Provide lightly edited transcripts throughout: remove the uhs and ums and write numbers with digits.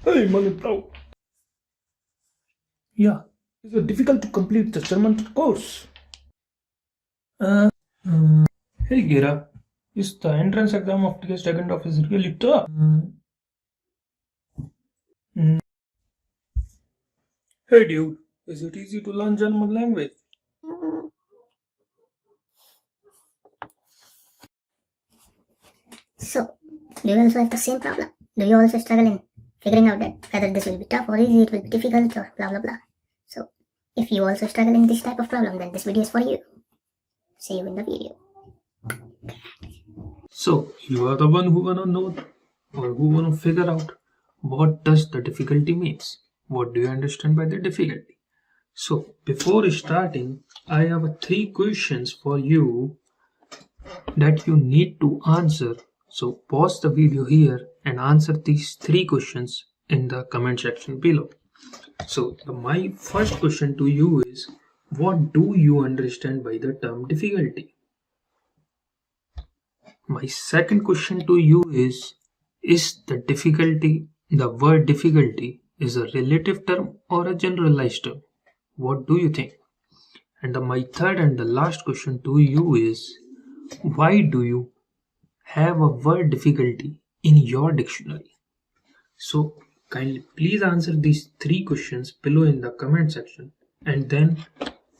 Hey, money bro. Yeah, is it difficult to complete the German course? Uh, hey Gira, is the entrance exam of TS second office really tough? Mm. Hey dude, is it easy to learn German language? So, do you also have the same problem? Do you also struggle in figuring out that whether this will be tough or easy, it will be difficult or blah blah blah? So, if you also struggle in this type of problem, then this video is for you. See you in the video. So, you are the one who wanna know or who wanna figure out what does the difficulty means? What do you understand by the difficulty? So, before starting, I have 3 questions for you that you need to answer. So pause the video here and answer these 3 questions in the comment section below. So my first question to you is, what do you understand by the term difficulty? My second question to you is the word difficulty is a relative term or a generalized term? What do you think? And my third and the last question to you is, why do you have a word difficulty in your dictionary? So kindly please answer these 3 questions below in the comment section and then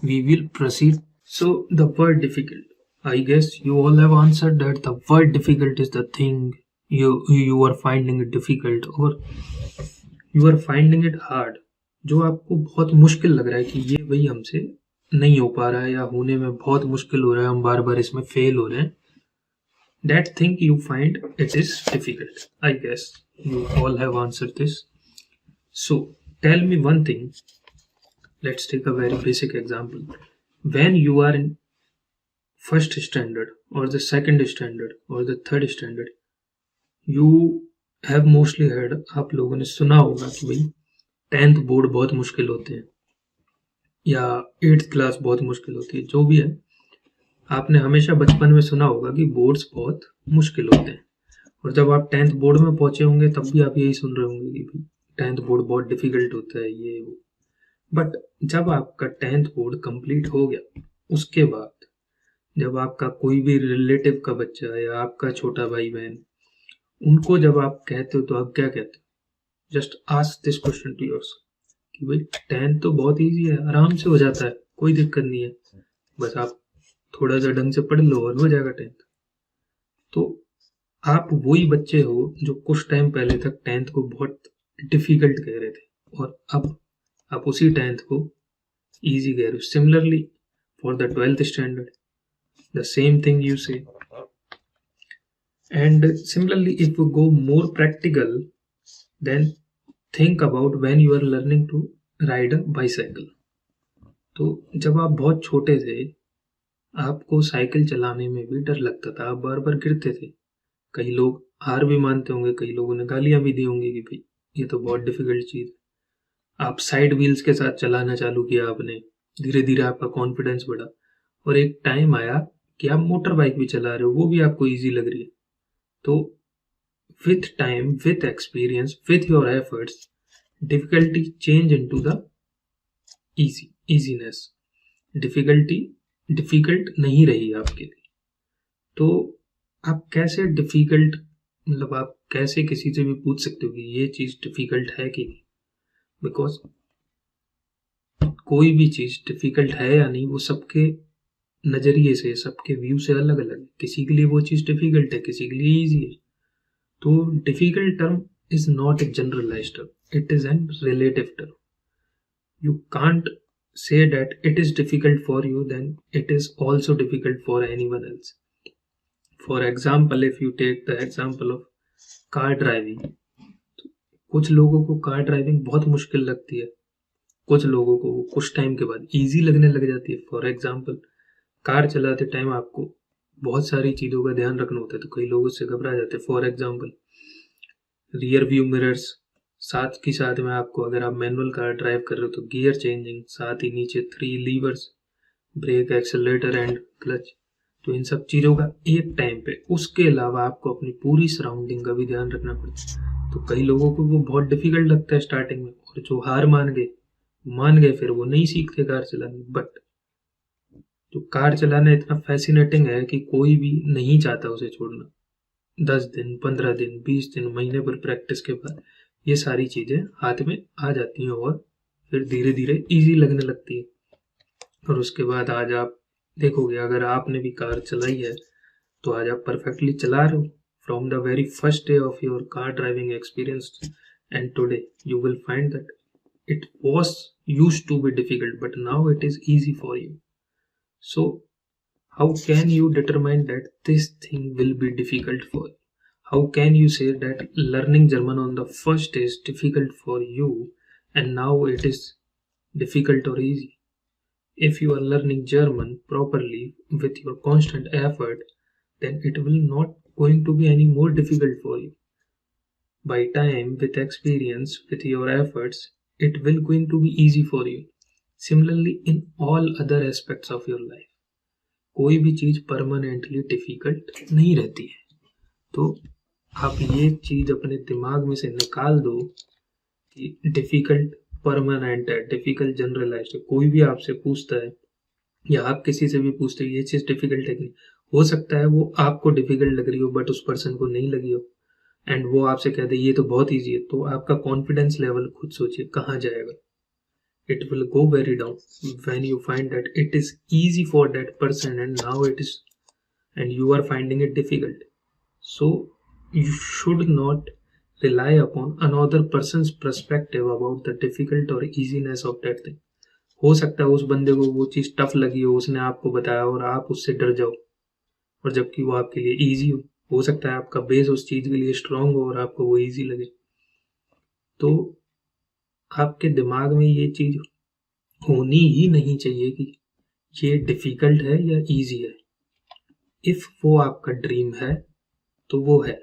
we will proceed. So the word difficult. I guess you all have answered that the word difficult is the thing you are finding it difficult or you are finding it hard, जो आपको बहुत मुश्किल लग रहा है कि ये भाई हमसे नहीं हो पा रहा है या होने में बहुत मुश्किल हो रहा है, हम बार बार इसमें फेल हो रहे हैं. That thing you find it is difficult. I guess you all have answered this. So tell me one thing. Let's take a very basic example. When you are in first standard or the second standard or the third standard, you have mostly heard, आप लोगों ने सुना होगा कि भाई 10th board बहुत मुश्किल होते हैं या 8th क्लास बहुत मुश्किल होती है. जो भी है, आपने हमेशा बचपन में सुना होगा कि बोर्ड्स बहुत मुश्किल होते हैं और जब आप 10th बोर्ड में पहुंचे होंगे तब भी आप यही सुन रहे होंगे कि भाई 10th बोर्ड बहुत डिफिकल्ट होता है ये वो. बट जब आपका 10th बोर्ड कंप्लीट हो गया, उसके बाद जब आपका कोई भी रिलेटिव का बच्चा या आपका छोटा भाई बहन, उनको जब आप कहते हो तो आप क्या कहते हो? Just ask this question to yourself कि भाई 10th तो बहुत ईजी है, आराम से हो जाता है, कोई दिक्कत नहीं है, बस आप थोड़ा सा ढंग से पढ़ लो और हो जाएगा 10th. तो आप वही बच्चे हो जो कुछ टाइम पहले तक 10th को बहुत डिफिकल्ट कह रहे थे और अब आप उसी 10th को easy कह रहे हो. Similarly for the 12th standard, the same thing you say. And similarly, if we go more practical, then think about when you are learning to ride a bicycle. तो जब आप बहुत छोटे थे, आपको साइकिल चलाने में भी डर लगता था, आप बार बार गिरते थे. कई लोग हार भी मानते होंगे, कई लोगों ने गालियां भी दी होंगी कि भाई ये तो बहुत डिफिकल्ट चीज. आप साइड व्हील्स के साथ चलाना चालू किया आपने, धीरे धीरे आपका कॉन्फिडेंस बढ़ा और एक टाइम आया कि आप मोटर बाइक भी चला रहे हो, वो भी आपको इजी लग रही है. तो with time, with experience, with your efforts, difficulty change into the easiness. difficulty difficult नहीं रही आपके लिए. तो आप कैसे डिफिकल्ट, मतलब आप कैसे किसी से भी पूछ सकते हो कि ये चीज डिफिकल्ट है कि नहीं? बिकॉज कोई भी चीज डिफिकल्ट है या नहीं वो सबके नजरिए से, सबके व्यू से अलग अलग है. किसी के लिए वो चीज डिफिकल्ट है, किसी के लिए इजी है. तो difficult term is not a generalized term, it is an relative term. You can't say that it is difficult for you, then it is also difficult for anyone else. For example, if you take the example of car driving, कुछ लोगों को car driving बहुत मुश्किल लगती है, कुछ लोगों को कुछ टाइम के बाद इजी लगने लग जाती है. फॉर एग्जाम्पल, कार चलाते टाइम आपको बहुत सारी चीज़ों का ध्यान रखना होता है तो कई लोग उससे घबरा जाते हैं. For example, rear view mirrors, साथ ही साथ में आपको अगर आप मैनुअल कार ड्राइव कर रहे हो तो गियर चेंजिंग, साथ ही नीचे 3 levers, brake, accelerator and clutch. तो इन सब चीज़ों का एक टाइम पे, उसके अलावा आपको अपनी पूरी सराउंडिंग का भी ध्यान रखना पड़ता है. तो कई लोगों को वो बहुत डिफिकल्ट लगता है स्टार्टिंग में, और जो हार मान गए फिर वो नहीं सीखते कार चलानी। बट जो कार चलाना इतना फैसिनेटिंग है कि कोई भी नहीं चाहता उसे छोड़ना। 10 दिन, 15 दिन, 20 दिन, महीने भर प्रैक्टिस के बाद ये सारी चीजें हाथ में आ जाती हैं और फिर धीरे धीरे इजी लगने लगती है। और उसके बाद आज आप देखोगे, अगर आपने भी कार चलाई है तो आज आप परफेक्टली चला रहे हो from the very first day of your car driving experience, and today you will find that it was used to be difficult but now it is easy for you. So how can you determine that this thing will be difficult for you? How can you say that learning German on the first is difficult for you and now it is difficult or easy? If you are learning German properly with your constant effort, then it will not going to be any more difficult for you. By time, with experience, with your efforts, it will going to be easy for you. Similarly, in all other aspects of your life, कोई भी चीज permanently difficult नहीं रहती है। तो आप ये चीज अपने दिमाग में से निकाल दो कि डिफिकल्ट परमानेंट है, डिफिकल्ट जनरलाइज्ड है। कोई भी आपसे पूछता है या आप किसी से भी पूछते हैं ये चीज डिफिकल्ट है कि नहीं, हो सकता है वो आपको डिफिकल्ट लग रही हो बट उस पर्सन को नहीं लगी हो, एंड वो आपसे कहते ये तो बहुत ईजी है, तो आपका कॉन्फिडेंस लेवल खुद सोचिए कहाँ जाएगा। It will go very down when you find that it is easy for that person and now it is and you are finding it difficult. So you should not rely upon another person's perspective about the difficult और easiness of that thing. हो सकता है उस बंदे को वो चीज tough लगी हो, उसने आपको बताया और आप उससे डर जाओ, और जबकि वो आपके लिए ईजी हो सकता है आपका बेस उस चीज के लिए स्ट्रांग हो और आपको वो इजी लगे। तो आपके दिमाग में ये चीज होनी ही नहीं चाहिए कि ये डिफिकल्ट है या इजी है। इफ वो आपका ड्रीम है तो वो है,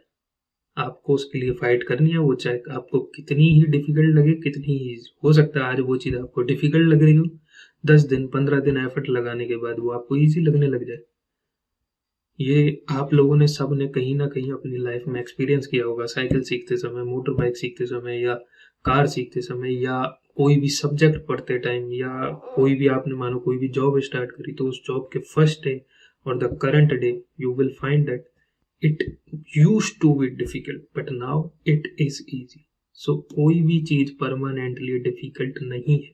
आपको उसके लिए फाइट करनी है, वो चाहे आपको कितनी ही डिफिकल्ट लगे, कितनी ही इजी। हो सकता है आज वो चीज आपको डिफिकल्ट लग रही हो, 10 दिन 15 दिन एफर्ट लगाने के बाद वो आपको इजी लगने लग जाए। ये आप लोगों ने सब ने कहीं ना कहीं अपनी लाइफ में एक्सपीरियंस किया होगा, साइकिल सीखते समय, मोटर बाइक सीखते समय, या कार सीखते समय, या कोई भी सब्जेक्ट पढ़ते टाइम, या कोई भी आपने मानो कोई भी जॉब स्टार्ट करी तो उस जॉब के फर्स्ट डे और the current day you will find that it used to be difficult but now it is easy. So कोई भी चीज परमानेंटली डिफिकल्ट नहीं है।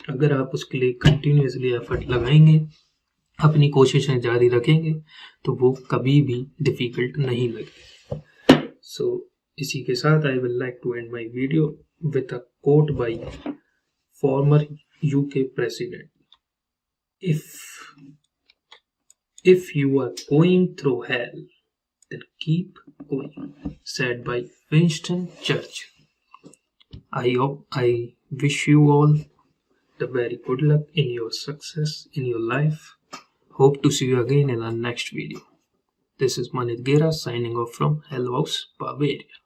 अगर आप उसके लिए कंटिन्यूसली एफर्ट लगाएंगे, अपनी कोशिशें जारी रखेंगे, तो वो कभी भी डिफिकल्ट नहीं लगेगी। सो इसी के साथ I will like to end my video with a quote by former UK president, if you are going through hell then keep going, said by Winston Churchill. I wish you all the very good luck in your success in your life. Hope to see you again in our next video. This is Manit Gera signing off from Hell House, Bavaria.